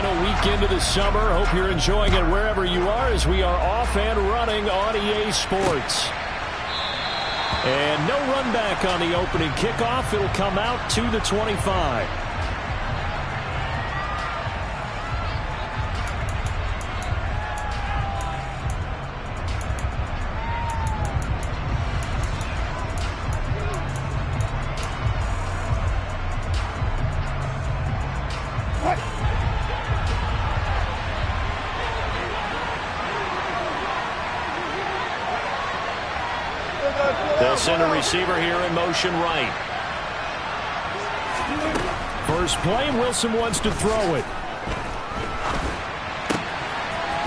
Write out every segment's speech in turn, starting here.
final week into the summer. Hope you're enjoying it wherever you are as we are off and running on EA Sports. And no run back on the opening kickoff. It'll come out to the 25. They'll send a receiver here in motion right. First play, Wilson wants to throw it.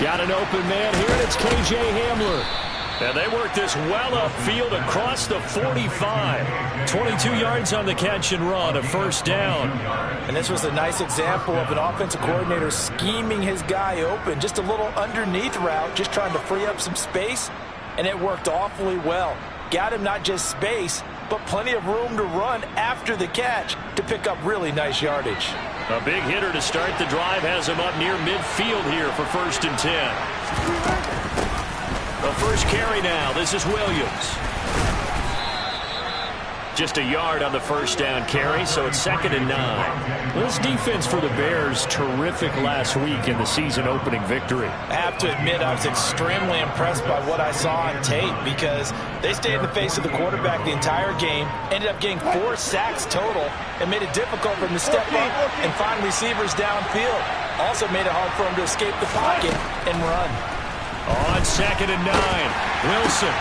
Got an open man here, and it's K.J. Hamler. And they work this well upfield across the 45. 22 yards on the catch and run, a first down. And this was a nice example of an offensive coordinator scheming his guy open. Just a little underneath route, just trying to free up some space, and it worked awfully well. Got him not just space, but plenty of room to run after the catch to pick up really nice yardage. A big hitter to start the drive has him up near midfield here for 1st and 10. The first carry now. This is Williams. Just a yard on the first down carry, so it's 2nd and 9. This defense for the Bears, terrific last week in the season opening victory. I have to admit, I was extremely impressed by what I saw on tape because they stayed in the face of the quarterback the entire game, ended up getting 4 sacks total, and made it difficult for him to step up and find receivers downfield. Also made it hard for him to escape the pocket and run. On 2nd and 9, Wilson.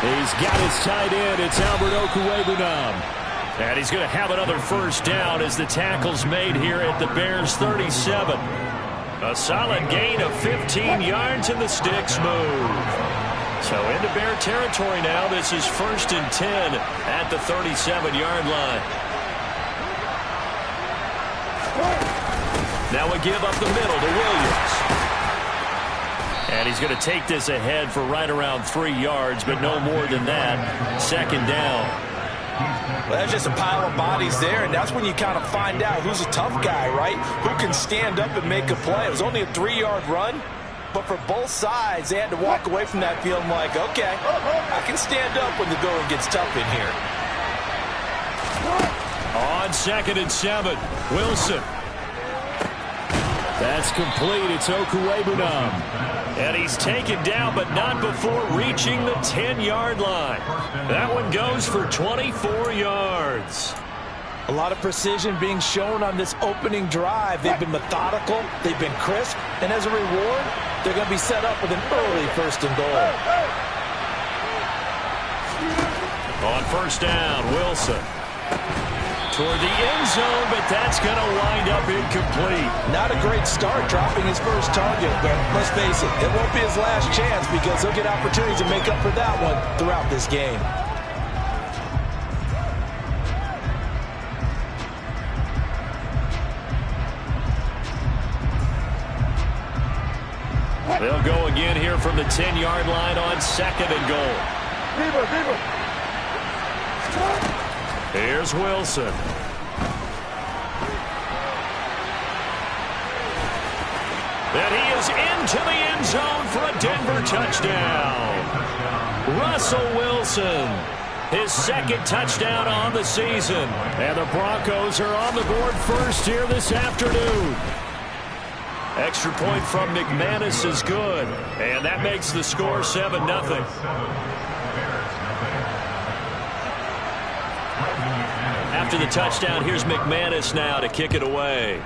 He's got his tight end. It's Albert Okwuegbunam. And he's going to have another first down as the tackle's made here at the Bears' 37. A solid gain of 15 yards and the sticks move. So into Bear territory now. This is 1st and 10 at the 37-yard line. Now a give up the middle to Williams. And he's going to take this ahead for right around 3 yards, but no more than that. 2nd down. Well, that's just a pile of bodies there, and that's when you kind of find out who's a tough guy, right? Who can stand up and make a play. It was only a 3-yard run, but for both sides, they had to walk away from that feeling like, okay, I can stand up when the going gets tough in here. On 2nd and 7, Wilson. That's complete. It's Okwuegbunam. And he's taken down, but not before reaching the 10-yard line. That one goes for 24 yards. A lot of precision being shown on this opening drive. They've been methodical, they've been crisp, and as a reward, they're going to be set up with an early 1st and goal. On 1st down, Wilson. Toward the end zone, but that's going to wind up incomplete. Not a great start dropping his first target, but let's face it, it won't be his last chance because he'll get opportunities to make up for that one throughout this game. They'll go again here from the 10-yard line on 2nd and goal. Here's Wilson. And he is into the end zone for a Denver touchdown. Russell Wilson, his 2nd touchdown on the season. And the Broncos are on the board first here this afternoon. Extra point from McManus is good. And that makes the score 7-0. After the touchdown, here's McManus now to kick it away.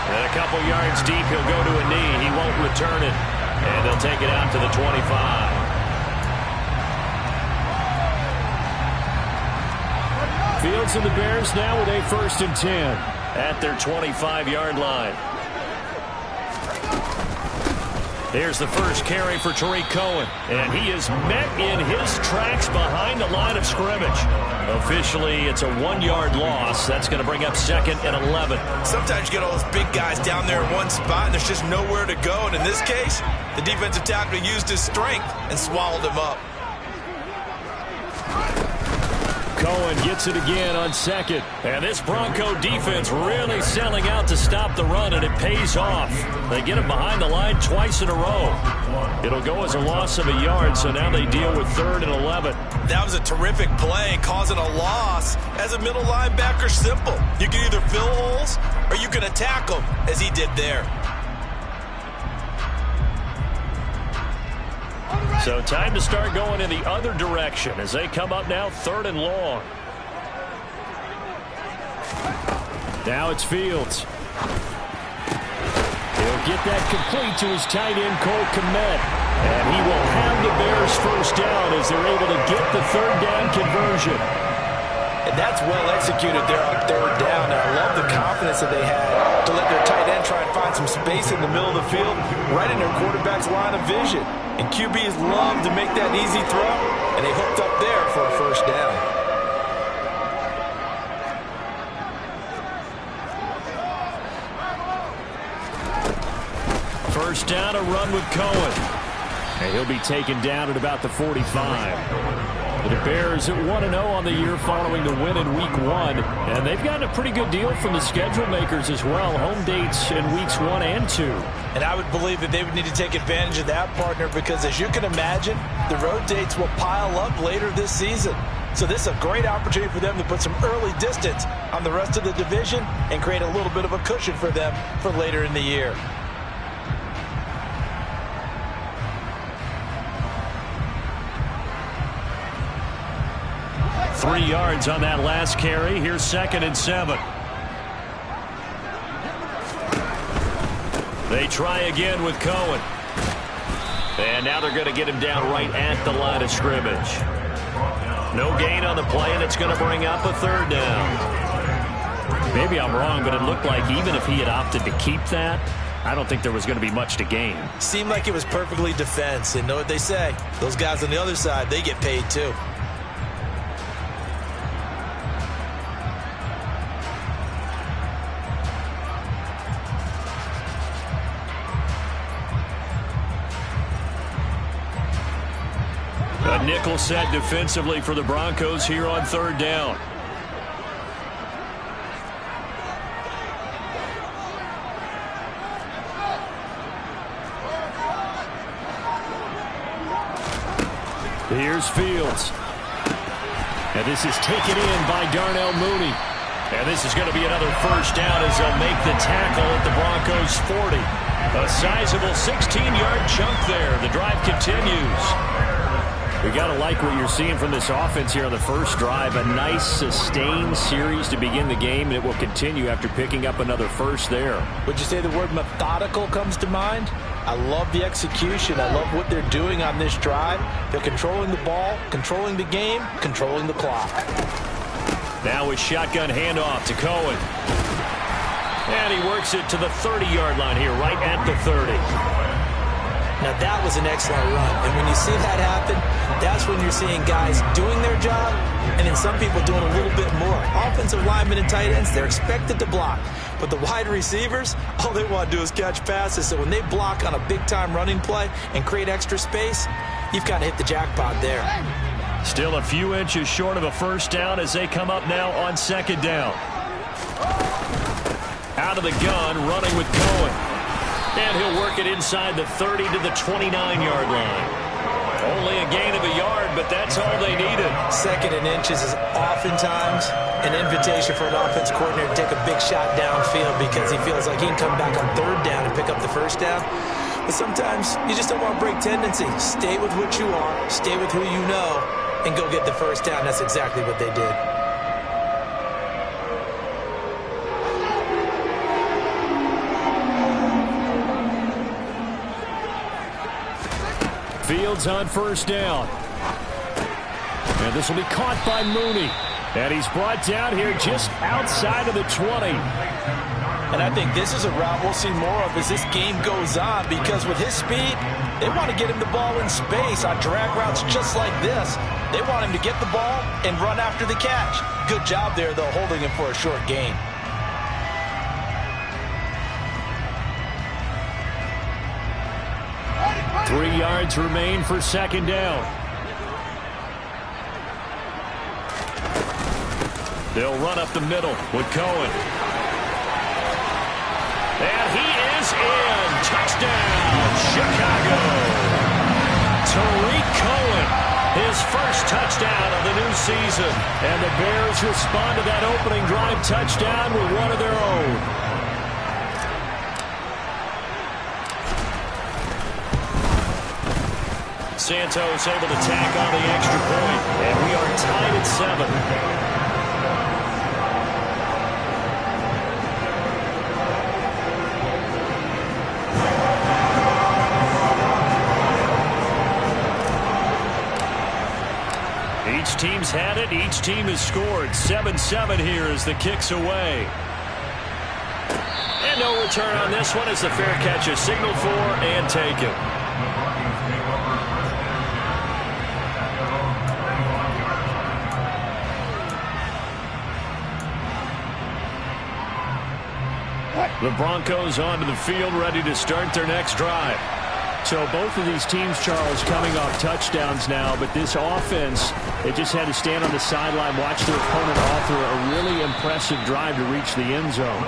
And a couple yards deep, he'll go to a knee. He won't return it. And they'll take it out to the 25. Fields and the Bears now with a 1st and 10 at their 25-yard line. Here's the first carry for Tariq Cohen. And he is met in his tracks behind the line of scrimmage. Officially, it's a 1-yard loss. That's going to bring up 2nd and 11. Sometimes you get all those big guys down there in one spot, and there's just nowhere to go. And in this case, the defensive tackle used his strength and swallowed him up. Cohen gets it again on second. And this Bronco defense really selling out to stop the run, and it pays off. They get him behind the line twice in a row. It'll go as a loss of a yard, so now they deal with 3rd and 11. That was a terrific play, causing a loss. As a middle linebacker, simple. You can either fill holes or you can attack them, as he did there. So time to start going in the other direction as they come up now 3rd and long. Now it's Fields. He'll get that complete to his tight end, Cole Kmet. And he will have the Bears first down as they're able to get the 3rd down conversion. And that's well executed there on 3rd down. And I love the confidence that they had to let their tight end try and find some space in the middle of the field, right in their quarterback's line of vision. And QBs love to make that easy throw, and they hooked up there for a first down. First down, a run with Cohen. And he'll be taken down at about the 45. The Bears at 1-0 on the year following the win in Week 1. And they've gotten a pretty good deal from the schedule makers as well. Home dates in Weeks 1 and 2. And I would believe that they would need to take advantage of that, partner, because as you can imagine, the road dates will pile up later this season. So this is a great opportunity for them to put some early distance on the rest of the division and create a little bit of a cushion for them for later in the year. Three yards on that last carry. Here's 2nd and 7. They try again with Cohen. And now they're going to get him down right at the line of scrimmage. No gain on the play, and it's going to bring up a 3rd down. Maybe I'm wrong, but it looked like even if he had opted to keep that, I don't think there was going to be much to gain. Seemed like it was perfectly defense. And know what they say? Those guys on the other side, they get paid too. A nickel set defensively for the Broncos here on 3rd down. Here's Fields. And this is taken in by Darnell Mooney. And this is going to be another first down as they'll make the tackle at the Broncos' 40. A sizable 16-yard chunk there. The drive continues. We got to like what you're seeing from this offense here on the first drive. A nice sustained series to begin the game, and it will continue after picking up another first there. Would you say the word methodical comes to mind? I love the execution. I love what they're doing on this drive. They're controlling the ball, controlling the game, controlling the clock. Now with shotgun handoff to Cohen. And he works it to the 30-yard line here, right at the 30. Now that was an excellent run, and when you see that happen, that's when you're seeing guys doing their job, and then some people doing a little bit more. Offensive linemen and tight ends, they're expected to block, but the wide receivers, all they want to do is catch passes. So when they block on a big-time running play and create extra space, you've kind of hit the jackpot there. Still a few inches short of a first down as they come up now on 2nd down. Out of the gun, running with Cohen. And he'll work it inside the 30 to the 29-yard line. Only a gain of a yard, but that's all they needed. 2nd and inches is oftentimes an invitation for an offense coordinator to take a big shot downfield because he feels like he can come back on 3rd down and pick up the first down. But sometimes you just don't want to break tendency. Stay with what you are, stay with who you know, and go get the first down. That's exactly what they did. Fields on first down. And this will be caught by Mooney. And he's brought down here just outside of the 20. And I think this is a route we'll see more of as this game goes on, because with his speed, they want to get him the ball in space on drag routes just like this. They want him to get the ball and run after the catch. Good job there, though, holding him for a short gain. Three yards remain for 2nd down. They'll run up the middle with Cohen. And he is in. Touchdown, Chicago. Tariq Cohen, his first touchdown of the new season. And the Bears respond to that opening drive touchdown with one of their own. Santos able to tack on the extra point, and we are tied at 7. Each team's had it. Each team has scored. 7-7 here as the kick's away. And no return on this one as the fair catch is signaled for and taken. The Broncos onto the field, ready to start their next drive. So both of these teams, Charles, coming off touchdowns now, but this offense, they just had to stand on the sideline, watch their opponent author a really impressive drive to reach the end zone.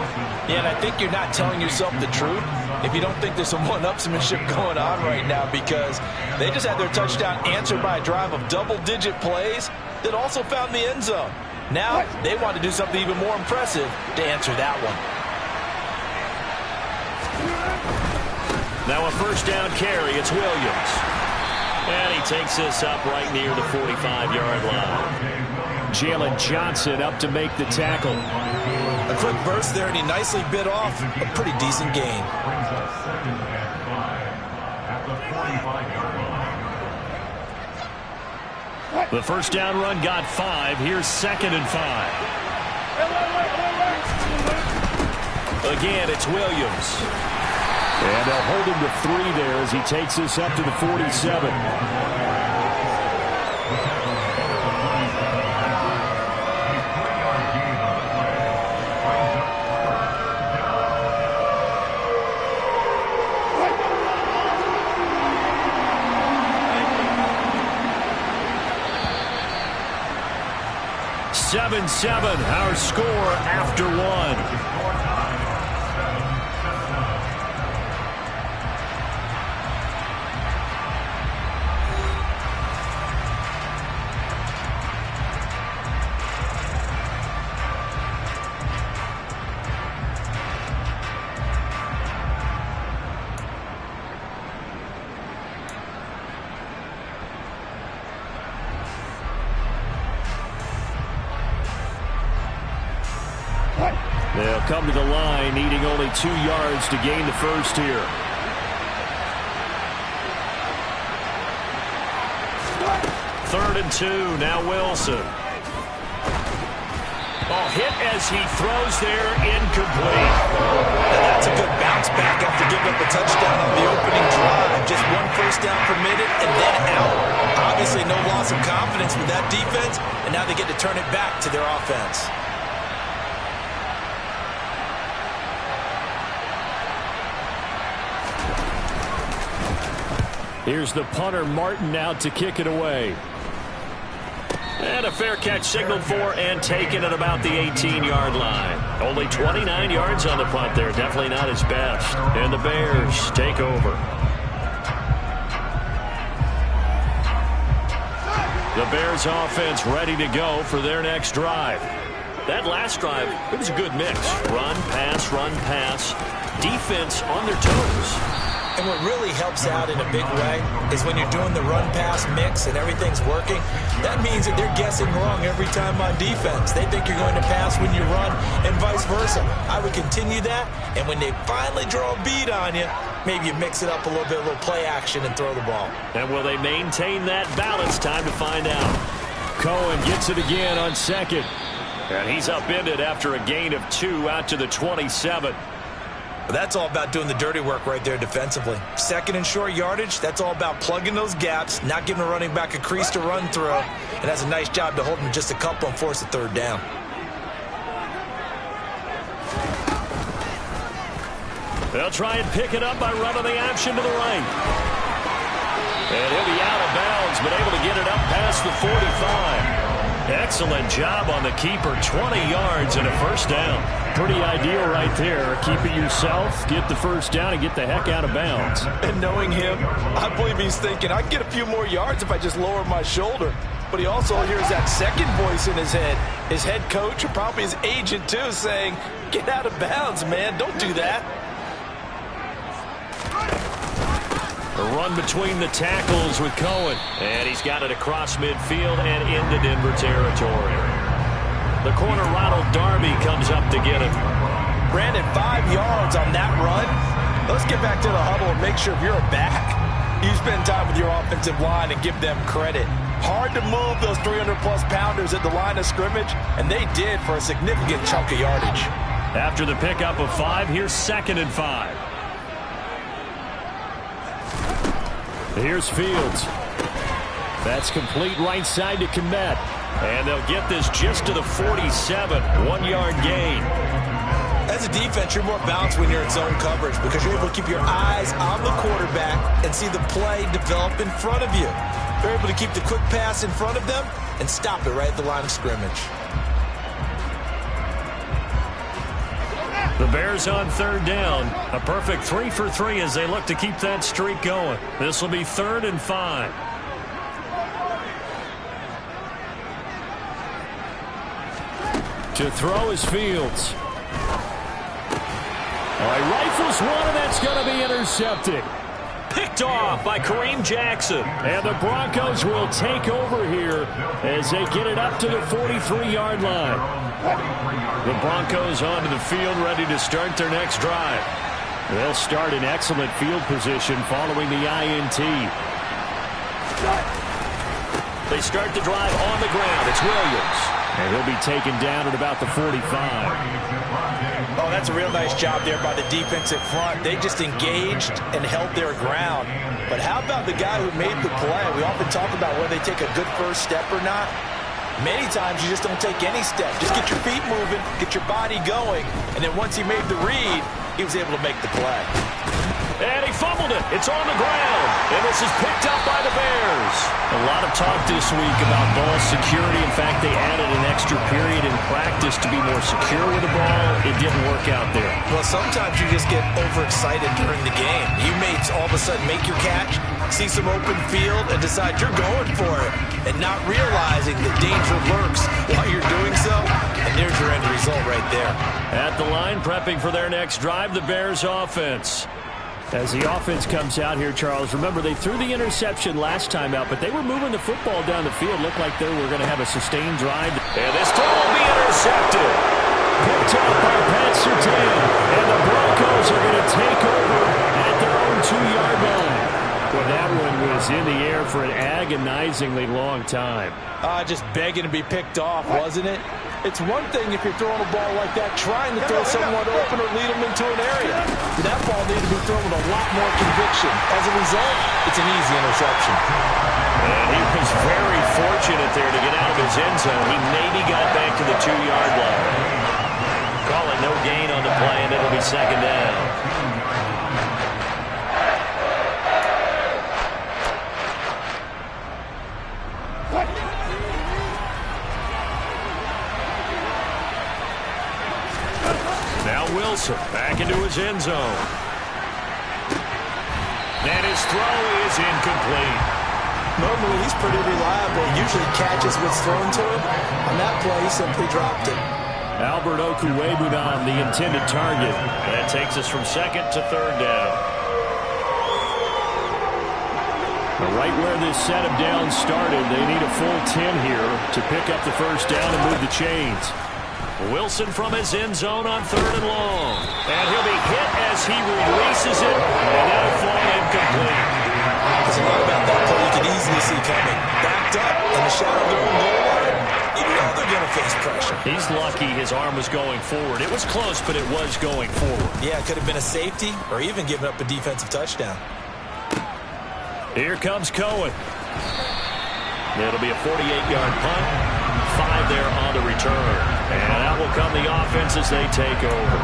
Yeah, and I think you're not telling yourself the truth if you don't think there's some one-upsmanship going on right now, because they just had their touchdown answered by a drive of double-digit plays that also found the end zone. Now they want to do something even more impressive to answer that one. Now a first down carry, it's Williams. And he takes this up right near the 45-yard line. Jalen Johnson up to make the tackle. A quick burst there, and he nicely bit off a pretty decent gain. The first down run got 5. Here's 2nd and 5. Again, it's Williams. And they'll hold him to 3 there as he takes this up to the 47. Our score after 1. They'll come to the line, needing only 2 yards to gain the first here. Third and 2, now Wilson. Oh, hit as he throws there, incomplete. Now that's a good bounce back after giving up a touchdown on the opening drive. Just 1 first down permitted and then out. Obviously no loss of confidence with that defense, and now they get to turn it back to their offense. Here's the punter, Martin, out to kick it away. And a fair catch signaled for and taken at about the 18-yard line. Only 29 yards on the punt there. Definitely not his best. And the Bears take over. The Bears offense ready to go for their next drive. That last drive, it was a good mix. Run, pass, defense on their toes. And what really helps out in a big way is when you're doing the run-pass mix and everything's working, that means that they're guessing wrong every time on defense. They think you're going to pass when you run and vice versa. I would continue that, and when they finally draw a bead on you, maybe you mix it up a little bit, a little play action, and throw the ball. And will they maintain that balance? Time to find out. Cohen gets it again on 2nd. And he's upended after a gain of 2 out to the 27. But that's all about doing the dirty work right there defensively. 2nd and short yardage, that's all about plugging those gaps, not giving a running back a crease to run through, and that's a nice job to hold him just a couple and force a 3rd down. They'll try and pick it up by running the option to the right. And he'll be out of bounds, but able to get it up past the 45. Excellent job on the keeper. 20 yards and a first down. Pretty ideal right there. Keep it yourself, get the first down, and get the heck out of bounds. And knowing him, I believe he's thinking, I can get a few more yards if I just lower my shoulder. But he also hears that second voice in his head. His head coach, or probably his agent too, saying, get out of bounds, man. Don't do that. A run between the tackles with Cohen. And he's got it across midfield and into Denver territory. The corner, Ronald Darby, comes up to get him. Brandon, 5 yards on that run. Let's get back to the huddle and make sure if you're a back, you spend time with your offensive line and give them credit. Hard to move those 300-plus pounders at the line of scrimmage, and they did for a significant chunk of yardage. After the pickup of 5, here's 2nd and 5. Here's Fields. That's complete right side to Kmet. And they'll get this just to the 47. 1-yard gain. As a defense, you're more balanced when you're in zone coverage because you're able to keep your eyes on the quarterback and see the play develop in front of you. They're able to keep the quick pass in front of them and stop it right at the line of scrimmage. The Bears on 3rd down. A perfect 3 for 3 as they look to keep that streak going. This will be 3rd and 5. To throw is Fields. All right, rifles one, and that's going to be intercepted. Picked off by Kareem Jackson. And the Broncos will take over here as they get it up to the 43-yard line. The Broncos onto the field, ready to start their next drive. They'll start in excellent field position following the INT. They start the drive on the ground. It's Williams. And he'll be taken down at about the 45. Oh, that's a real nice job there by the defensive front. They just engaged and held their ground. But how about the guy who made the play? We often talk about whether they take a good first step or not. Many times you just don't take any step. Just get your feet moving, get your body going, and then once he made the read, he was able to make the play. And he fumbled it. It's on the ground. And this is picked up by the Bears. A lot of talk this week about ball security. In fact, they added an extra period in practice to be more secure with the ball. It didn't work out there. Well, sometimes you just get overexcited during the game. You may all of a sudden make your catch, see some open field, and decide you're going for it, and not realizing that danger lurks while you're doing so. And there's your end result right there. At the line, prepping for their next drive, the Bears offense. As the offense comes out here, Charles, remember they threw the interception last time out, but they were moving the football down the field. Looked like they were going to have a sustained drive. And this throw will be intercepted. Picked up by Pat Surtain. And the Broncos are going to take over at their own 2-yard line. Well, that one was in the air for an agonizingly long time. Just begging to be picked off, wasn't it? It's one thing if you're throwing a ball like that, trying to throw someone open or lead them into an area. That ball needed to be thrown with a lot more conviction. As a result, it's an easy interception. And he was very fortunate there to get out of his end zone. He maybe got back to the 2-yard line. Calling no gain on the play, and it'll be 2nd down. Now Wilson back into his end zone. And his throw is incomplete. Normally, he's pretty reliable. Usually catches what's thrown to him. On that play, he simply dropped it. Albert Okwuegbunam, the intended target. That takes us from 2nd to 3rd down. Right where this set of downs started, they need a full 10 here to pick up the first down and move the chains. Wilson from his end zone on 3rd and long. And he'll be hit as he releases it, and that'll fly incomplete. There's a lot about that play you can easily see coming. Backed up in the shadow of their own goal line, you know they're going to face pressure. He's lucky his arm was going forward. It was close, but it was going forward. Yeah, it could have been a safety or even given up a defensive touchdown. Here comes Cohen. It'll be a 48-yard punt. 5 there on the return. And out will come the offense as they take over.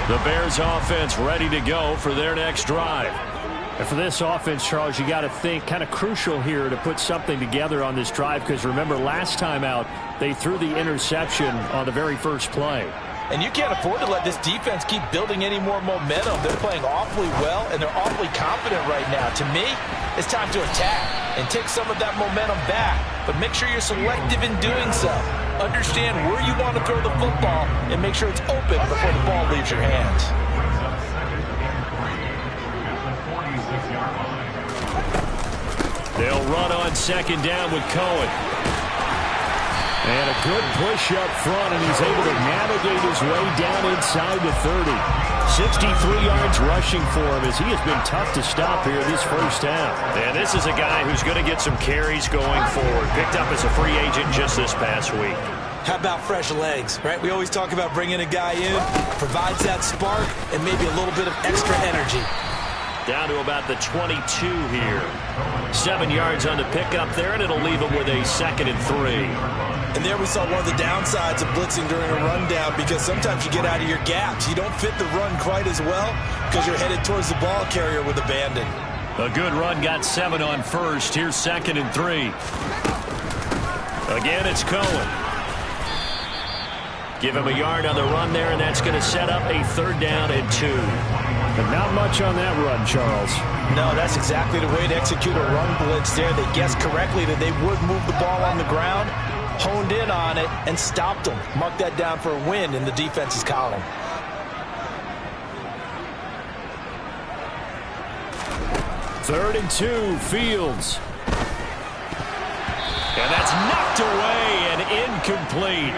The Bears offense ready to go for their next drive. And for this offense, Charles, you got to think kind of crucial here to put something together on this drive, because remember last time out they threw the interception on the very first play. And you can't afford to let this defense keep building any more momentum. They're playing awfully well, and they're awfully confident right now. To me, it's time to attack and take some of that momentum back, but make sure you're selective in doing so. Understand where you want to throw the football and make sure it's open before the ball leaves your hands. They'll run on second down with Cohen. And a good push up front, and he's able to navigate his way down inside the 30. 63 yards rushing for him as he has been tough to stop here this first half. And this is a guy who's going to get some carries going forward. Picked up as a free agent just this past week. How about fresh legs, right? We always talk about bringing a guy in, provides that spark, and maybe a little bit of extra energy. Down to about the 22 here. 7 yards on the pickup there, and it'll leave him with a 2nd and 3. And there we saw one of the downsides of blitzing during a rundown, because sometimes you get out of your gaps. You don't fit the run quite as well because you're headed towards the ball carrier with abandon. A good run got 7 on first. Here's 2nd and 3. Again, it's Cohen. Give him a yard on the run there, and that's going to set up a 3rd down and 2. But not much on that run, Charles. No, that's exactly the way to execute a run blitz there. They guessed correctly that they would move the ball on the ground, honed in on it, and stopped them. Mark that down for a win in the defense's column. Third and 2, Fields. And that's knocked away and incomplete.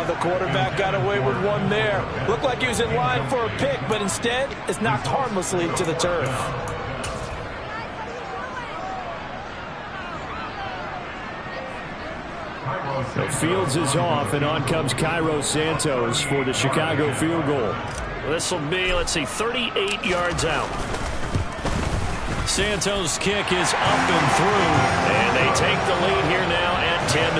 The quarterback got away with one there. Looked like he was in line for a pick, but instead it's knocked harmlessly to the turf. So Fields is off, and on comes Cairo Santos for the Chicago field goal. This will be, let's see, 38 yards out. Santos' kick is up and through, and they take the lead here now at 10-7.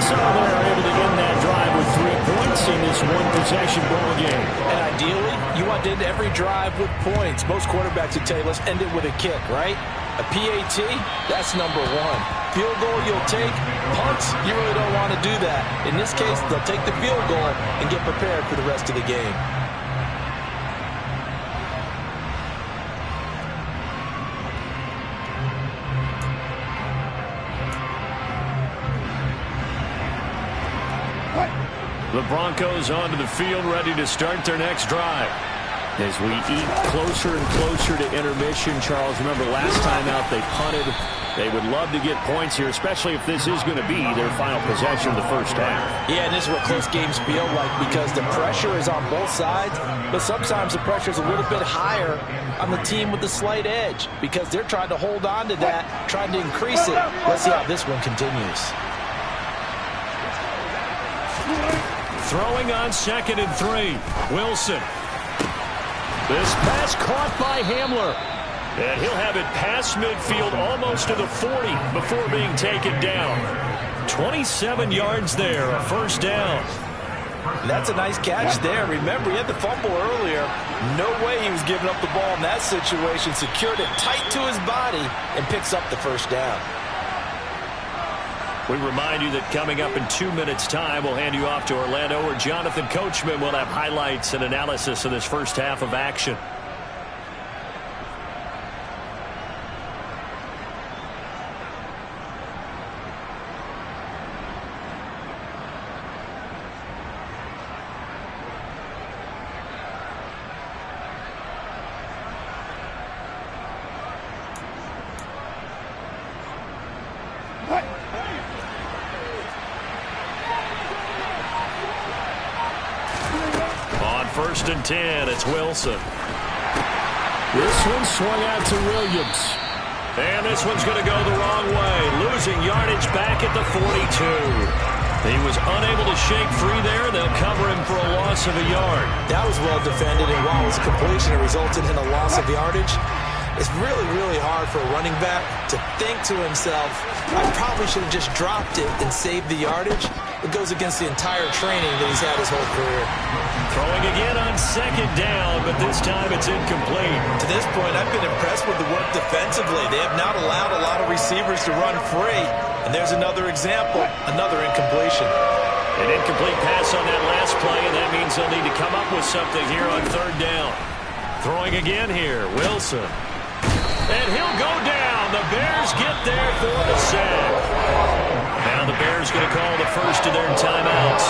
So they're able to end that drive with 3 points in this one-possession ball game. And ideally, you want to end every drive with points. Most quarterbacks would tell you, let's end it with a kick, right? A PAT, that's number 1. Field goal you'll take. Punts, you really don't want to do that. In this case, they'll take the field goal and get prepared for the rest of the game. The Broncos onto the field, ready to start their next drive. As we eat closer and closer to intermission, Charles, remember last time out they punted. They would love to get points here, especially if this is going to be their final possession of the first half. Yeah, and this is what close games feel like, because the pressure is on both sides, but sometimes the pressure is a little bit higher on the team with the slight edge, because they're trying to hold on to that, trying to increase it. Let's see how this one continues. Throwing on 2nd and 3. Wilson. This pass caught by Hamler. And he'll have it past midfield almost to the 40 before being taken down. 27 yards there, a 1st down. That's a nice catch there. Remember, he had the fumble earlier. No way he was giving up the ball in that situation. Secured it tight to his body and picks up the 1st down. We remind you that coming up in 2 minutes' time, we'll hand you off to Orlando, where Jonathan Coachman will have highlights and analysis of this first half of action. On 1st and 10, it's Wilson. This one swung out to Williams. And this one's going to go the wrong way, losing yardage back at the 42. He was unable to shake free there. They'll cover him for a loss of a yard. That was well defended, and while it was completion, it resulted in a loss of yardage. It's really, really hard for a running back to think to himself, I probably should have just dropped it and saved the yardage. it goes against the entire training that he's had his whole career. Throwing again on second down, but this time it's incomplete. To this point, I've been impressed with the work defensively. They have not allowed a lot of receivers to run free. And there's another example, another incompletion. An incomplete pass on that last play, and that means they'll need to come up with something here on third down. Throwing again here, Wilson. And he'll go down. The Bears get there for the sack. Now the Bears going to call the first of their timeouts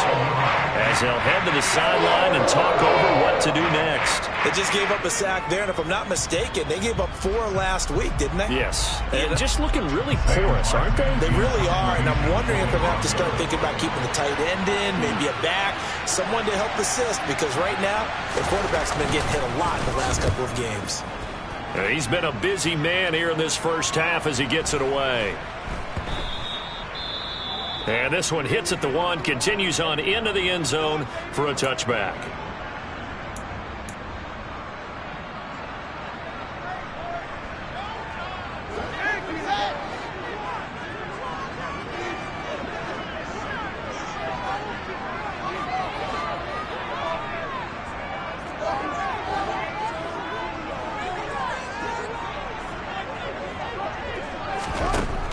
as they'll head to the sideline and talk over what to do next. They just gave up a sack there, and if I'm not mistaken, they gave up 4 last week, didn't they? Yes. And just looking really porous, aren't they? They really are, and I'm wondering if they're going to have to start thinking about keeping the tight end in, maybe a back, someone to help assist, because right now, the quarterback's been getting hit a lot in the last couple of games. He's been a busy man here in this first half as he gets it away. And this one hits at the 1, continues on into the end zone for a touchback.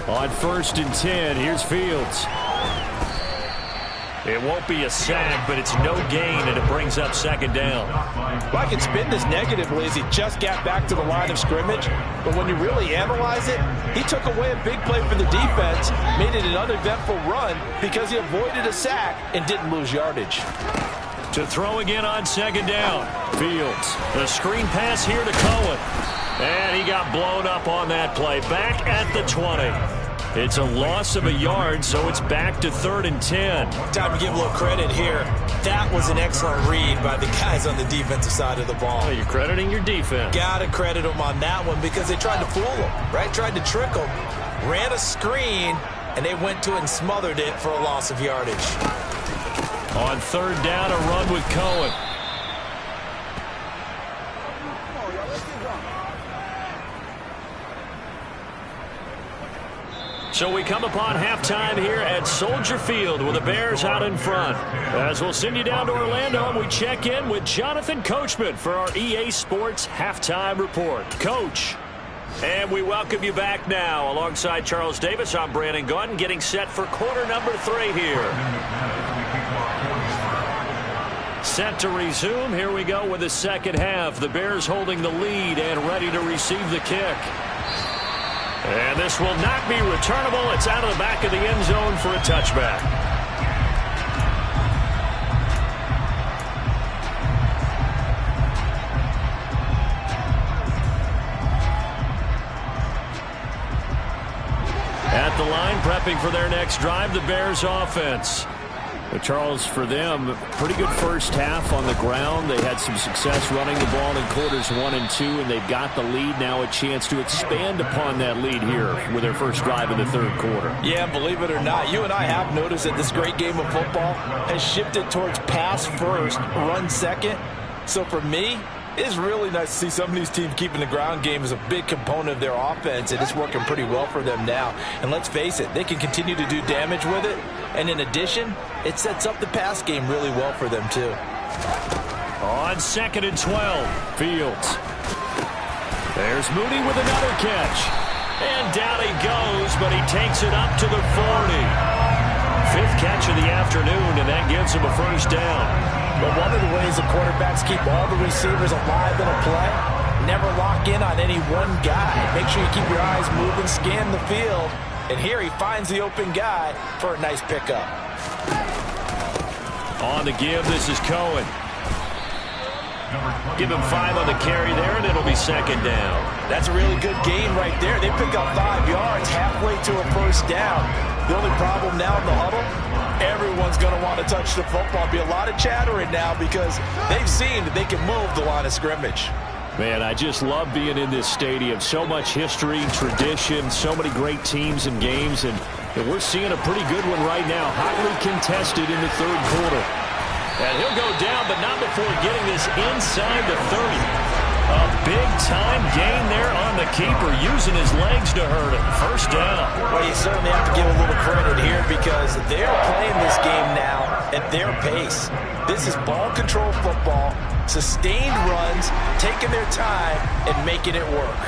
On 1st and 10, here's Fields. It won't be a sack, but it's no gain, and it brings up second down. Well, I can spin this negatively as he just got back to the line of scrimmage, but when you really analyze it, he took away a big play for the defense, made it an uneventful run because he avoided a sack and didn't lose yardage. To throw again on second down, Fields. The screen pass here to Cohen. And he got blown up on that play. Back at the 20. It's a loss of a yard, so it's back to 3rd and 10. Time to give a little credit here. That was an excellent read by the guys on the defensive side of the ball. Oh, you're crediting your defense. Gotta credit them on that one because they tried to fool him, right? Tried to trick him. Ran a screen, and they went to it and smothered it for a loss of yardage. On 3rd down, a run with Cohen. So we come upon halftime here at Soldier Field with the Bears out in front. As we'll send you down to Orlando, and we check in with Jonathan Coachman for our EA Sports Halftime Report. Coach, and we welcome you back now. Alongside Charles Davis, I'm Brandon Gaudin, getting set for quarter number 3 here. Set to resume. Here we go with the second half. The Bears holding the lead and ready to receive the kick. And this will not be returnable. It's out of the back of the end zone for a touchback. At the line, prepping for their next drive, the Bears offense. But Charles, for them, pretty good first half on the ground. They had some success running the ball in quarters 1 and 2, and they've got the lead now, a chance to expand upon that lead here with their first drive in the 3rd quarter. Yeah, believe it or not, you and I have noticed that this great game of football has shifted towards pass first, run second. So for me, it's really nice to see some of these teams keeping the ground game as a big component of their offense, and it's working pretty well for them now. And let's face it, they can continue to do damage with it. And in addition, it sets up the pass game really well for them, too. On 2nd and 12, Fields. There's Mooney with another catch. And down he goes, but he takes it up to the 40. 5th catch of the afternoon, and that gives him a first down. But one of the ways the quarterbacks keep all the receivers alive in a play, never lock in on any one guy. Make sure you keep your eyes moving, scan the field. And here he finds the open guy for a nice pickup. On the give, this is Cohen. Give him 5 on the carry there, and it'll be second down. That's a really good gain right there. They pick up 5 yards halfway to a first down. The only problem now in the huddle, everyone's going to want to touch the football. Be a lot of chattering now because they've seen that they can move the line of scrimmage. Man, I just love being in this stadium. So much history, tradition, so many great teams and games, and we're seeing a pretty good one right now. Hotly contested in the 3rd quarter. And he'll go down, but not before getting this inside the 30. A big-time gain there on the keeper, using his legs to hurt him. First down. Well, you certainly have to give a little credit here because they're playing this game now at their pace. This is ball control football, sustained runs, taking their time, and making it work.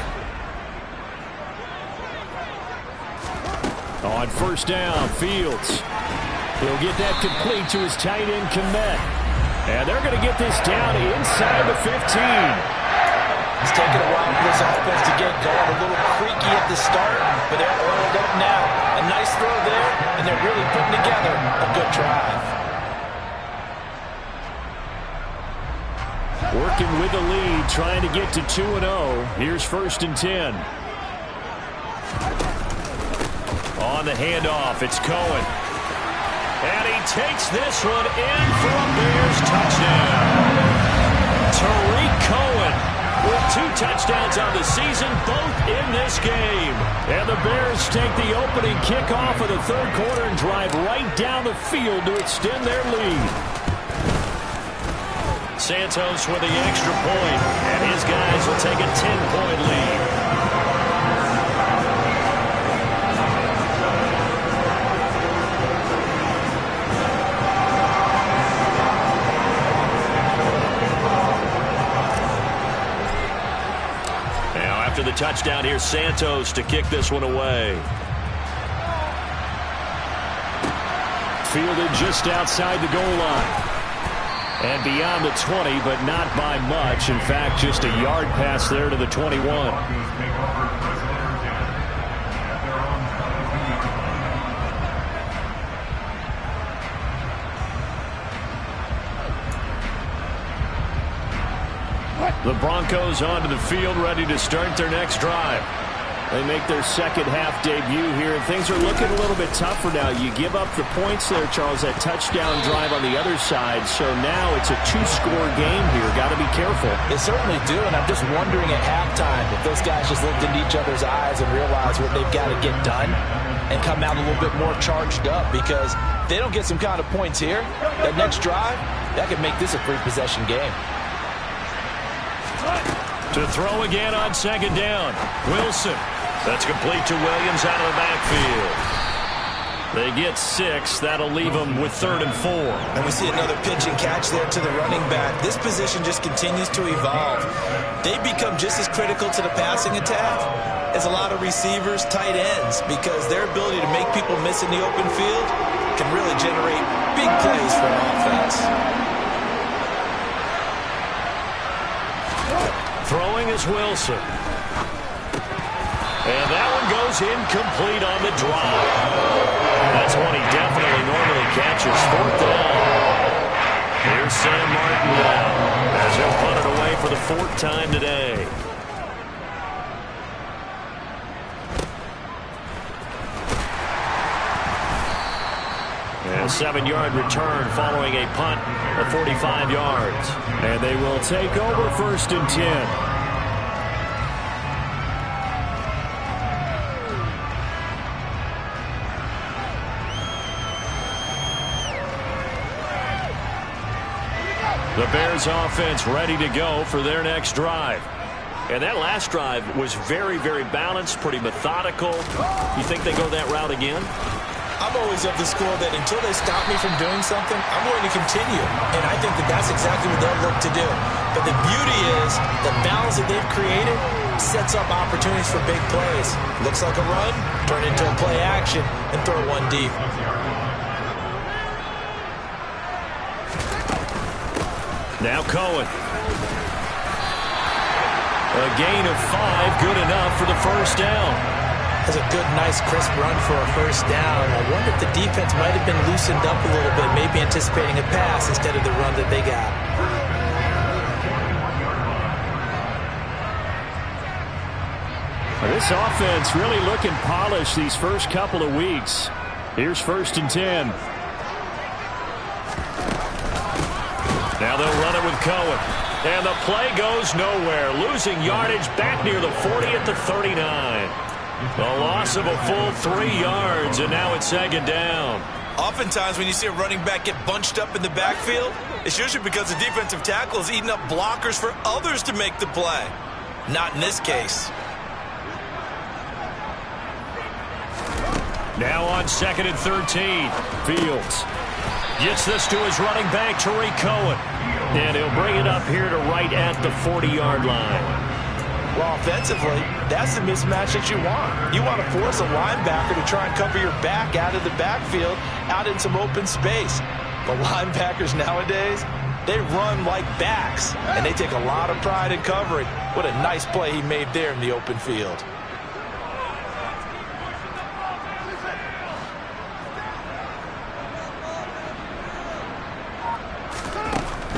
On first down, Fields. He'll get that complete to his tight end, Kmet. And they're going to get this down inside the 15. It's taken a while for this offense to get going. A little creaky at the start, but they're oiled up now. A nice throw there, and they're really putting together a good drive. Working with the lead, trying to get to 2-0. Here's first and 10. On the handoff, it's Cohen. And he takes this one in for a Bears touchdown. Tariq Cohen with 2 touchdowns on the season, both in this game. And the Bears take the opening kickoff of the third quarter and drive right down the field to extend their lead. Santos with the extra point, and his guys will take a 10-point lead. After the touchdown, here's Santos to kick this one away. Fielded just outside the goal line. And beyond the 20, but not by much. In fact, just a yard pass there to the 21. The Broncos onto the field, ready to start their next drive. They make their second half debut here, and things are looking a little bit tougher now. You give up the points there, Charles, that touchdown drive on the other side. So now it's a 2-score game here. Got to be careful. They certainly do, and I'm just wondering at halftime if those guys just looked into each other's eyes and realized what they've got to get done and come out a little bit more charged up, because if they don't get some kind of points here, that next drive, that could make this a 3-possession game. To throw again on second down. Wilson. That's complete to Williams out of the backfield. They get 6. That'll leave them with 3rd and 4. And we see another pitch and catch there to the running back. This position just continues to evolve. They become just as critical to the passing attack as a lot of receivers, tight ends, because their ability to make people miss in the open field can really generate big plays for an offense. Throwing is Wilson. And that one goes incomplete on the drive. That's one he definitely normally catches. 4th down. Here's Sam Martin now as he'll punt it away for the 4th time today. And a 7-yard return following a punt of 45 yards. And they will take over 1st and 10. The Bears offense ready to go for their next drive. And that last drive was very, very balanced, pretty methodical. You think they go that route again? I'm always of the school that until they stop me from doing something, I'm going to continue. And I think that that's exactly what they'll look to do. But the beauty is the balance that they've created sets up opportunities for big plays. Looks like a run, turn into a play action, and throw one deep. Now Cohen. A gain of 5, good enough for the first down. That's a good, nice, crisp run for a first down. I wonder if the defense might have been loosened up a little bit, maybe anticipating a pass instead of the run that they got. This offense really looking polished these first couple of weeks. Here's 1st and 10. Now they'll run it with Cohen. And the play goes nowhere. Losing yardage back near the 40 at the 39. A loss of a full 3 yards, and now it's 2nd down. Oftentimes when you see a running back get bunched up in the backfield, it's usually because the defensive tackle is eating up blockers for others to make the play. Not in this case. Now on 2nd and 13. Fields gets this to his running back, Tariq Cohen. And he'll bring it up here to right at the 40-yard line. Well, offensively, that's the mismatch that you want. You want to force a linebacker to try and cover your back out of the backfield, out in some open space. But linebackers nowadays, they run like backs, and they take a lot of pride in covering. What a nice play he made there in the open field.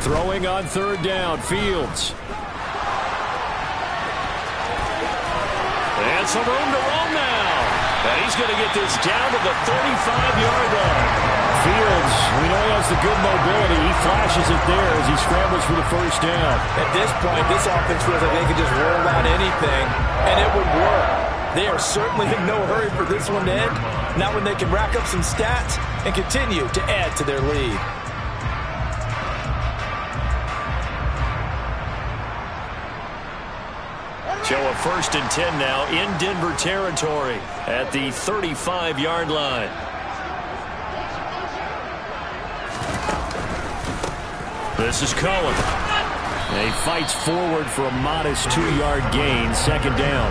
Throwing on 3rd down, Fields. And some room to roam now. And he's going to get this down to the 35-yard line. Fields, we know he has the good mobility. He flashes it there as he scrambles for the 1st down. At this point, this offense feels like they could just roll out anything, and it would work. They are certainly in no hurry for this one to end. Not when they can rack up some stats and continue to add to their lead. So a 1st and 10 now in Denver territory at the 35-yard line. This is Cohen. And he fights forward for a modest 2-yard gain, 2nd down.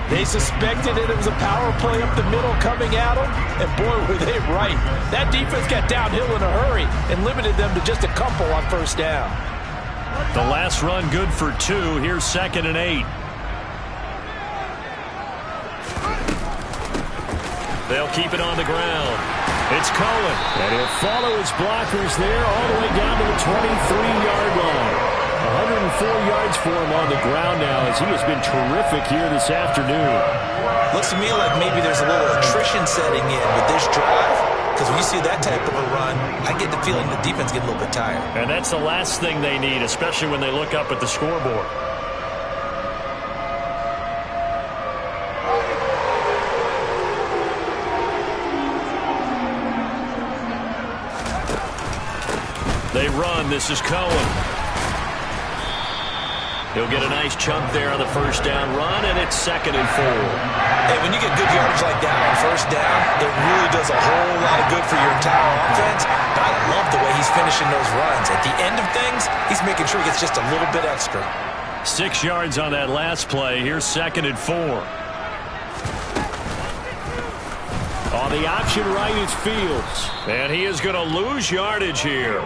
They suspected it was a power play up the middle coming at them, and boy, were they right. That defense got downhill in a hurry and limited them to just a couple on 1st down. The last run good for 2. Here's 2nd and 8. They'll keep it on the ground. It's Cohen. And he'll follow his blockers there all the way down to the 23-yard line. 104 yards for him on the ground now as he has been terrific here this afternoon. Looks to me like maybe there's a little attrition setting in with this drive. Because when you see that type of a run, I get the feeling the defense get a little bit tired. And that's the last thing they need, especially when they look up at the scoreboard. They run. This is Cohen. He'll get a nice chunk there on the 1st down run, and it's 2nd and 4. Hey, when you get good yardage like that on 1st down, it really does a whole lot of good for your entire offense. But I love the way he's finishing those runs. At the end of things, he's making sure he gets just a little bit extra. 6 yards on that last play. Here's 2nd and 4. On the option right is Fields. And he is going to lose yardage here.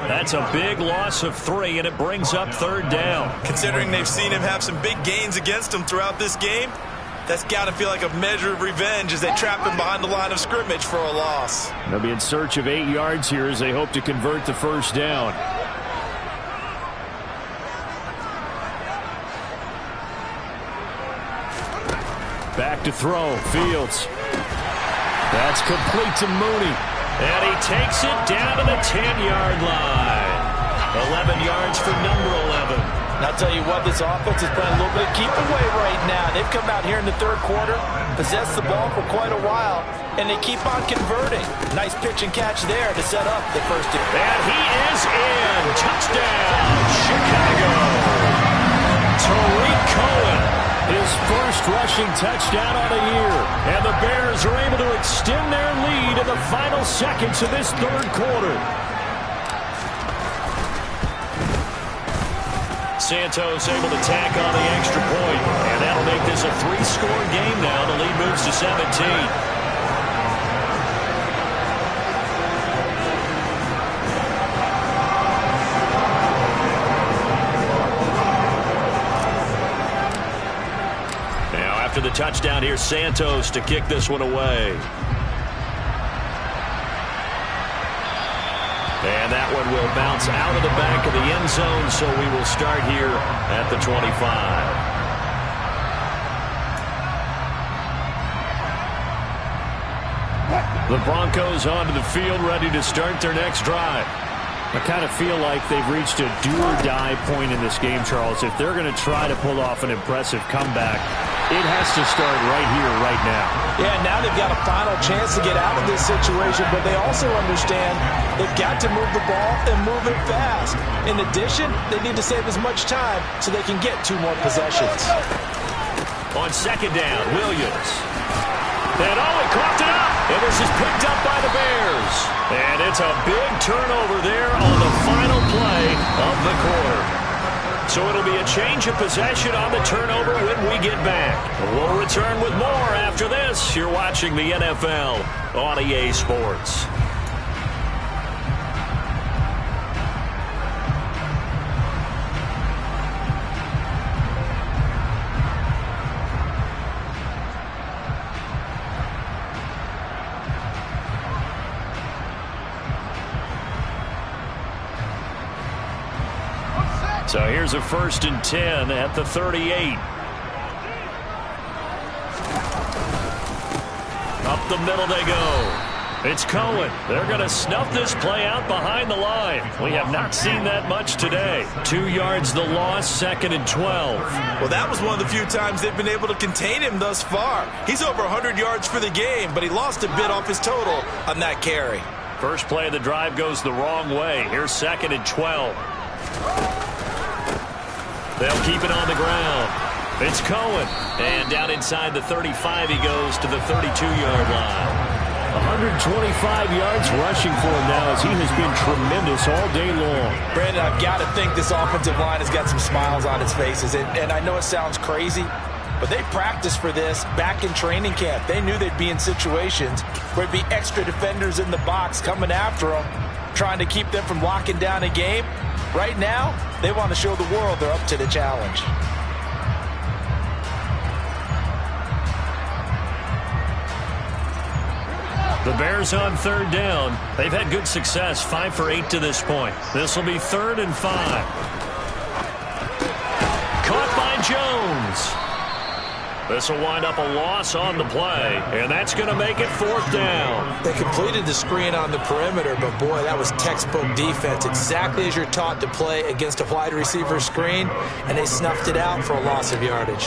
That's a big loss of 3, and it brings up 3rd down. Considering they've seen him have some big gains against him throughout this game, that's got to feel like a measure of revenge as they trap him behind the line of scrimmage for a loss. They'll be in search of 8 yards here as they hope to convert the 1st down. Back to throw. Fields. That's complete to Mooney. And he takes it down to the 10-yard line. 11 yards for number 11. And I'll tell you what, this offense is playing a little bit of keep away right now. They've come out here in the 3rd quarter, possessed the ball for quite a while, and they keep on converting. Nice pitch and catch there to set up the 1st down. And he is in. Touchdown, Chicago. Tariq Cohen, his 1st rushing touchdown on the year. And the Bears are able to extend their lead in the final seconds of this 3rd quarter. Santos able to tack on the extra point. And that'll make this a 3-score game now. The lead moves to 17. After the touchdown, here's Santos to kick this one away. And that one will bounce out of the back of the end zone, so we will start here at the 25. The Broncos onto the field, ready to start their next drive. I kind of feel like they've reached a do-or-die point in this game, Charles. If they're going to try to pull off an impressive comeback, it has to start right here, right now. Yeah, now they've got a final chance to get out of this situation, but they also understand they've got to move the ball and move it fast. In addition, they need to save as much time so they can get 2 more possessions. On second down, Williams. And he caught it up. And this is picked up by the Bears. And it's a big turnover there on the final play of the quarter. So it'll be a change of possession on the turnover when we get back. We'll return with more after this. You're watching the NFL on EA Sports. So here's a 1st and 10 at the 38. Up the middle they go. It's Cohen. They're going to snuff this play out behind the line. We have not seen that much today. 2 yards the loss, 2nd and 12. Well, that was one of the few times they've been able to contain him thus far. He's over 100 yards for the game, but he lost a bit off his total on that carry. First play of the drive goes the wrong way. Here's 2nd and 12. They'll keep it on the ground. It's Cohen. And down inside the 35, he goes to the 32-yard line. 125 yards rushing for him now as he has been tremendous all day long. Brandon, I've got to think this offensive line has got some smiles on its faces. And I know it sounds crazy, but they practiced for this back in training camp. They knew they'd be in situations where there'd be extra defenders in the box coming after them, trying to keep them from locking down a game. Right now, they want to show the world they're up to the challenge. The Bears on 3rd down. They've had good success, 5 for 8 to this point. This will be 3rd and 5. Caught by Jones. This will wind up a loss on the play, and that's going to make it 4th down. They completed the screen on the perimeter, but boy, that was textbook defense, exactly as you're taught to play against a wide receiver screen, and they snuffed it out for a loss of yardage.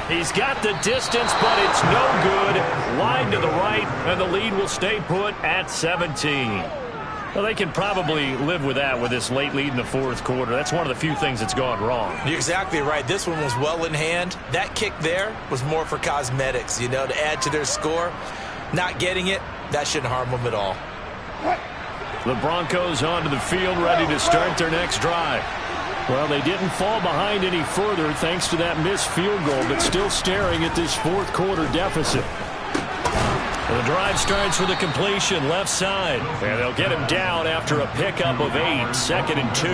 He's got the distance, but it's no good. Wide to the right, and the lead will stay put at 17. Well, they can probably live with that with this late lead in the 4th quarter. That's one of the few things that's gone wrong. You're exactly right. This one was well in hand. That kick there was more for cosmetics, you know, to add to their score. Not getting it, that shouldn't harm them at all. The Broncos onto the field, ready to start their next drive. Well, they didn't fall behind any further thanks to that missed field goal, but still staring at this 4th quarter deficit. The drive starts with a completion left side, and they'll get him down after a pickup of 8, 2nd and 2.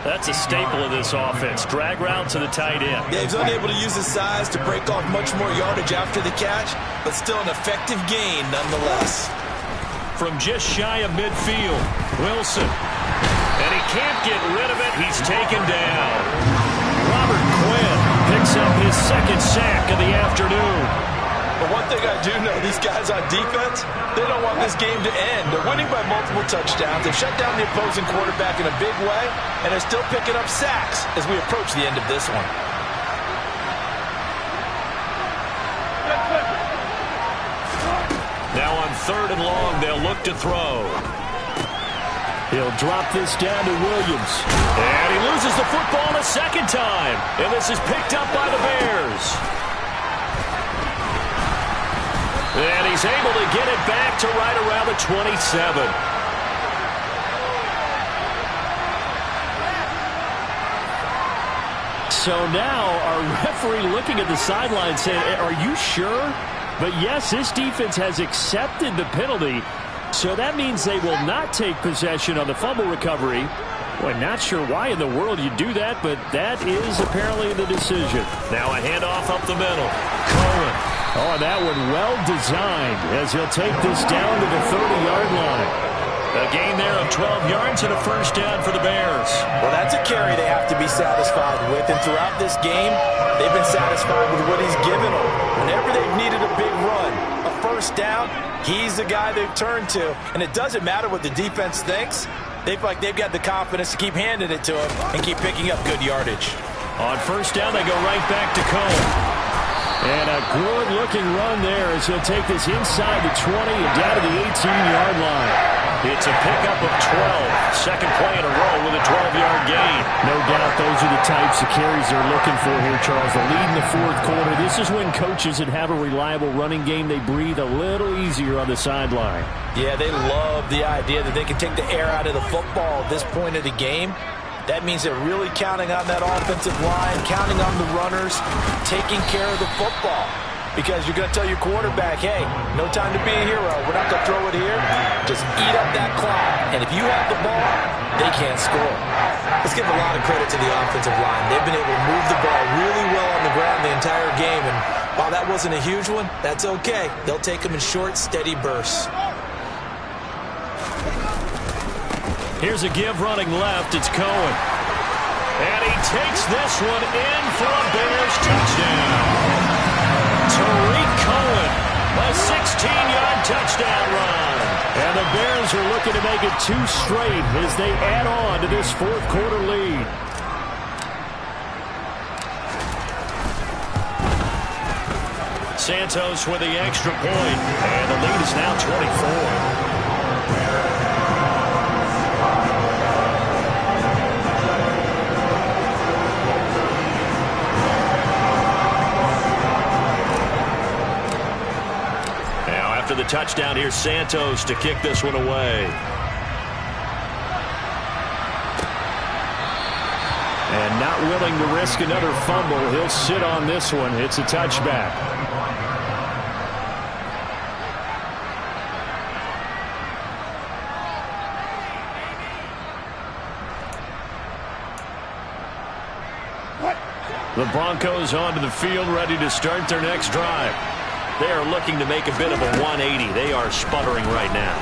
That's a staple of this offense. Drag route to the tight end. Yeah, he's unable to use his size to break off much more yardage after the catch, but still an effective gain nonetheless. From just shy of midfield, Wilson. And he can't get rid of it. He's taken down. Robert Quinn picks up his 2nd sack of the afternoon. But one thing I do know, these guys on defense, they don't want this game to end. They're winning by multiple touchdowns. They've shut down the opposing quarterback in a big way, and they're still picking up sacks as we approach the end of this one. Now on 3rd and long, they'll look to throw. He'll drop this down to Williams. And he loses the football a 2nd time. And this is picked up by the Bears. And he's able to get it back to right around the 27. So now our referee looking at the sideline saying, are you sure? But yes, this defense has accepted the penalty. So that means they will not take possession on the fumble recovery. Boy, not sure why in the world you do that, but that is apparently the decision. Now a handoff up the middle. Cohen. Oh, that one well designed as he'll take this down to the 30-yard line. A gain there of 12 yards and a 1st down for the Bears. Well, that's a carry they have to be satisfied with. And throughout this game, they've been satisfied with what he's given them. Whenever they've needed a big run, a 1st first down, he's the guy they've turned to. And it doesn't matter what the defense thinks. They feel like they've got the confidence to keep handing it to him and keep picking up good yardage. On first down, they go right back to Cohen. And a good-looking run there as he'll take this inside the 20 and down to the 18-yard line. It's a pickup of 12. Second play in a row with a 12-yard gain. No doubt those are the types of carries they're looking for here, Charles. The lead in the fourth quarter. This is when coaches that have a reliable running game, they breathe a little easier on the sideline. Yeah, they love the idea that they can take the air out of the football at this point of the game. That means they're really counting on that offensive line, counting on the runners, taking care of the football. Because you're going to tell your quarterback, hey, no time to be a hero. We're not going to throw it here. Just eat up that clock. And if you have the ball, they can't score. Let's give a lot of credit to the offensive line. They've been able to move the ball really well on the ground the entire game. And while that wasn't a huge one, that's okay. They'll take them in short, steady bursts. Here's a give running left. It's Cohen. And he takes this one in for a Bears touchdown. Tariq Cohen, a 16-yard touchdown run. And the Bears are looking to make it 2 straight as they add on to this fourth quarter lead. Santos with the extra point. And the lead is now 24. After the touchdown, here's Santos to kick this one away. And not willing to risk another fumble, he'll sit on this one. It's a touchback. The Broncos onto the field, ready to start their next drive. They are looking to make a bit of a 180. They are sputtering right now.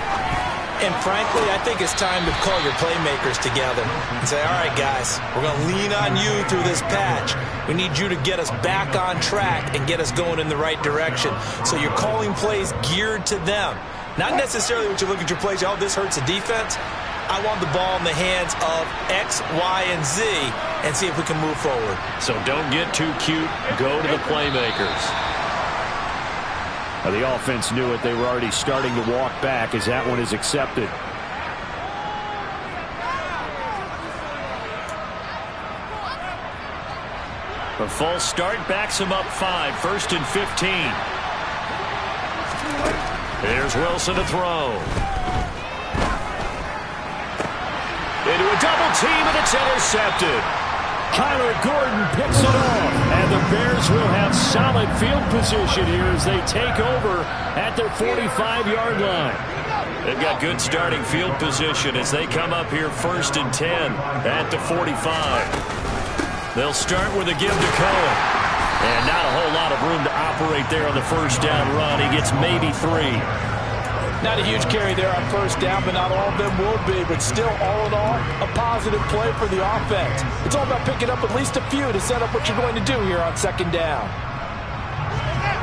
And frankly, I think it's time to call your playmakers together and say, all right, guys, we're going to lean on you through this patch. We need you to get us back on track and get us going in the right direction. So you're calling plays geared to them. Not necessarily what you look at your plays, oh, this hurts the defense. I want the ball in the hands of X, Y, and Z and see if we can move forward. So don't get too cute. Go to the playmakers. The offense knew it. They were already starting to walk back as that one is accepted. A false start backs him up 5. 1st and 15. Here's Wilson to throw. Into a double team, and it's intercepted. Kyler Gordon picks it off, and the Bears will have solid field position here as they take over at their 45-yard line. They've got good starting field position as they come up here 1st and 10 at the 45. They'll start with a give to Cohen. And not a whole lot of room to operate there on the first down run. He gets maybe 3. Not a huge carry there on first down, but not all of them will be. But still, all in all, a positive play for the offense. It's all about picking up at least a few to set up what you're going to do here on second down.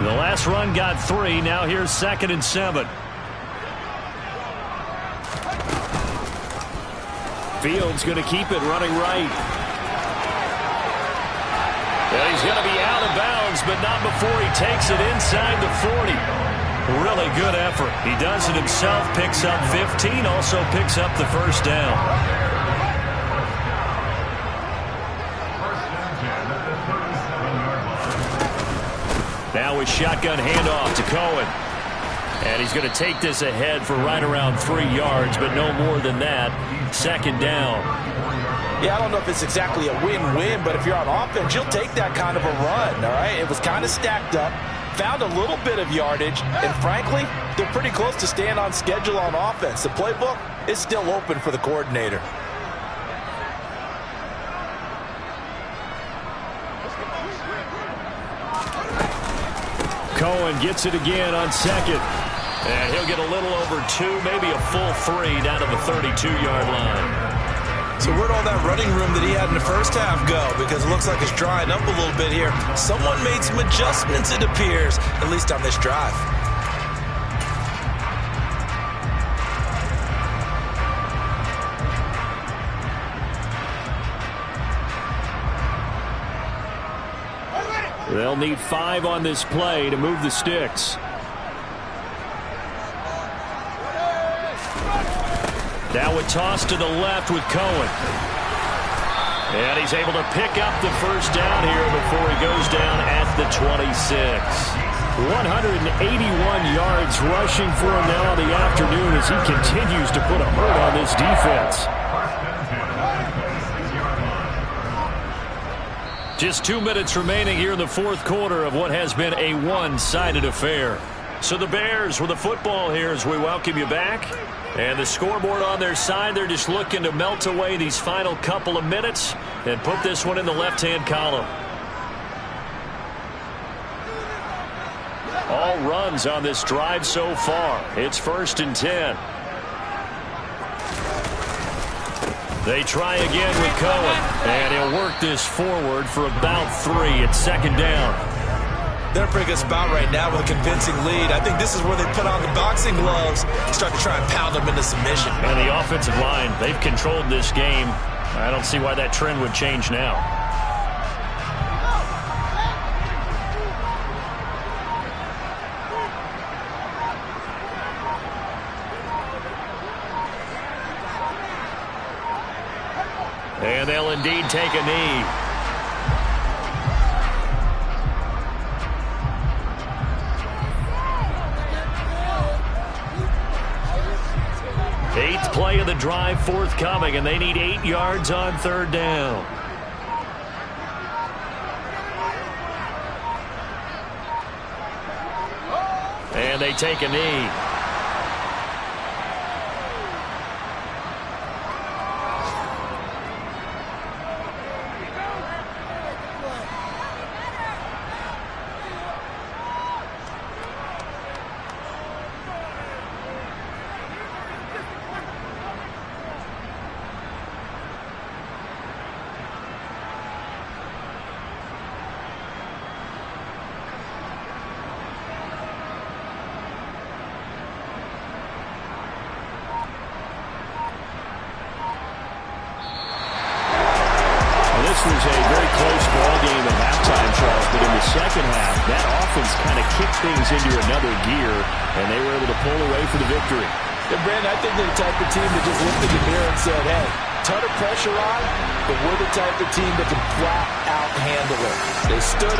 The last run got 3. Now here's 2nd and 7. Fields going to keep it running right. And he's going to be out of bounds, but not before he takes it inside the 40. Really good effort. He does it himself, picks up 15, also picks up the first down. Now a shotgun handoff to Cohen. And he's going to take this ahead for right around 3 yards, but no more than that. 2nd down. Yeah, I don't know if it's exactly a win-win, but if you're on offense, you'll take that kind of a run, all right? It was kind of stacked up. Found a little bit of yardage, and frankly, they're pretty close to staying on schedule on offense. The playbook is still open for the coordinator. Cohen gets it again on 2nd. And he'll get a little over 2, maybe a full 3 down to the 32-yard line. So where'd all that running room that he had in the first half go? Because it looks like it's drying up a little bit here. Someone made some adjustments, it appears, at least on this drive. They'll need 5 on this play to move the sticks. Now a toss to the left with Cohen. And he's able to pick up the first down here before he goes down at the 26. 181 yards rushing for him now in the afternoon as he continues to put a hurt on this defense. Just 2 minutes remaining here in the fourth quarter of what has been a one-sided affair. So the Bears with the football here as we welcome you back. And the scoreboard on their side, they're just looking to melt away these final couple of minutes and put this one in the left-hand column. All runs on this drive so far. It's 1st and 10. They try again with Cohen, and he'll work this forward for about 3 at 2nd down. They're in a pretty good spot right now with a convincing lead. I think this is where they put on the boxing gloves and start to try and pound them into submission. And the offensive line, they've controlled this game. I don't see why that trend would change now. And they'll indeed take a knee. Eighth play of the drive forthcoming, and they need 8 yards on 3rd down. And they take a knee. This was a very close ball game at halftime, Charles, but in the second half, that offense kind of kicked things into another gear, and they were able to pull away for the victory. Yeah, Brandon, I think they're the type of team that just looked in the mirror and said, hey, ton of pressure on, but we're the type of team that can flat out handle it. They stood up.